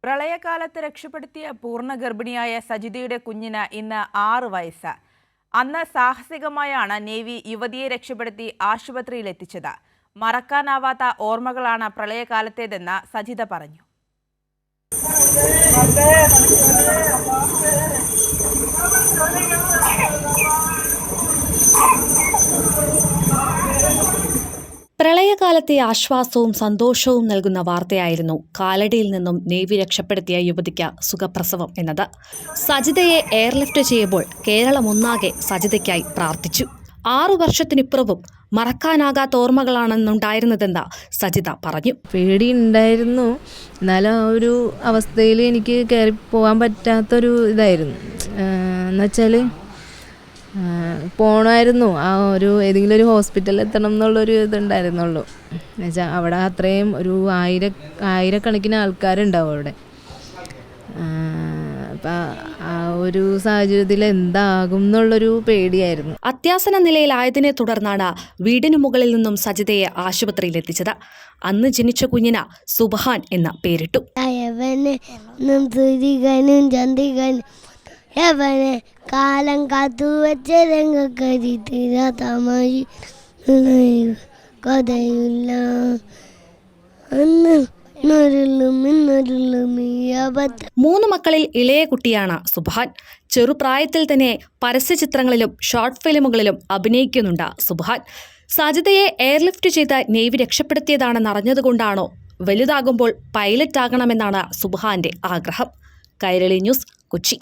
പ്രളയകാലത്ത് രക്ഷപ്പെടുത്തിയ പൂർണ്ണ ഗർഭിണിയായ സജിതയുടെ കുഞ്ഞിന് ഇന്ന് 6 വയസ്സ്. അന്ന് സാഹസികമായാണ് നേവി യുവതിയെ രക്ഷപ്പെടുത്തി ആശുപത്രിയിൽ എത്തിച്ചത്. മറക്കാനാവാത്ത ഓർമ്മകളാണ് പ്രളയകാലത്തേതെന്ന് സജിത പറഞ്ഞു. പ്രളയകാലത്തെ ആശ്വാസവും സന്തോഷവും നൽകുന്ന വാർത്തയായിരുന്നു കാലടിയിൽ നിന്നും നേവി രക്ഷപ്പെടുത്തിയ യുവതിക്ക് സുഖപ്രസവം എന്നത്. സജിതയെ എയർലിഫ്റ്റ് ചെയ്യുമ്പോൾ കേരളമൊന്നാകെ സജിതയ്ക്കായി പ്രാർത്ഥിച്ചു. 6 വർഷത്തിനിപ്പുറവും മറക്കാനാകാത്ത ഓർമ്മകളാണെന്നുണ്ടായിരുന്നതെന്ന് സജിത പറഞ്ഞു. പേടിയുണ്ടായിരുന്നു, എന്നാലും ആ ഒരു അവസ്ഥയിൽ എനിക്ക് കയറി പോകാൻ പറ്റാത്തൊരു ഇതായിരുന്നു. എന്നുവെച്ചാൽ പോകണമായിരുന്നു, ആ ഒരു ഏതെങ്കിലും ഒരു ഹോസ്പിറ്റലിൽ എത്തണം എന്നുള്ളൊരു ഇതുണ്ടായിരുന്നുള്ളൂ. എന്നുവെച്ചാൽ അവിടെ അത്രയും ഒരു ആയിരക്കണക്കിന് ആൾക്കാരുണ്ടാവും അവിടെ. അപ്പം ആ ഒരു സാഹചര്യത്തിൽ എന്താകും എന്നുള്ളൊരു പേടിയായിരുന്നു. അത്യാസന്ന നിലയിലായതിനെ തുടർന്നാണ് വീടിനു മുകളിൽ നിന്നും സജിതയെ ആശുപത്രിയിൽ എത്തിച്ചത്. അന്ന് ജനിച്ച കുഞ്ഞിന് സുബ്ഹാൻ എന്ന പേരിട്ടു. കാലം കാത്തു വെച്ച കഥയില്ല. 3 മക്കളിൽ ഇളയ കുട്ടിയാണ് സുബ്ഹാൻ. ചെറുപ്രായത്തിൽ തന്നെ പരസ്യചിത്രങ്ങളിലും ഷോർട്ട് ഫിലിമുകളിലും അഭിനയിക്കുന്നുണ്ട് സുബ്ഹാൻ. സജിതയെ എയർലിഫ്റ്റ് ചെയ്ത് നേവി രക്ഷപ്പെടുത്തിയതാണെന്ന് അറിഞ്ഞതുകൊണ്ടാണോ വലുതാകുമ്പോൾ പൈലറ്റ് ആകണമെന്നാണ് സുബ്ഹാന്റെ ആഗ്രഹം. കൈരളി ന്യൂസ്, കൊച്ചി.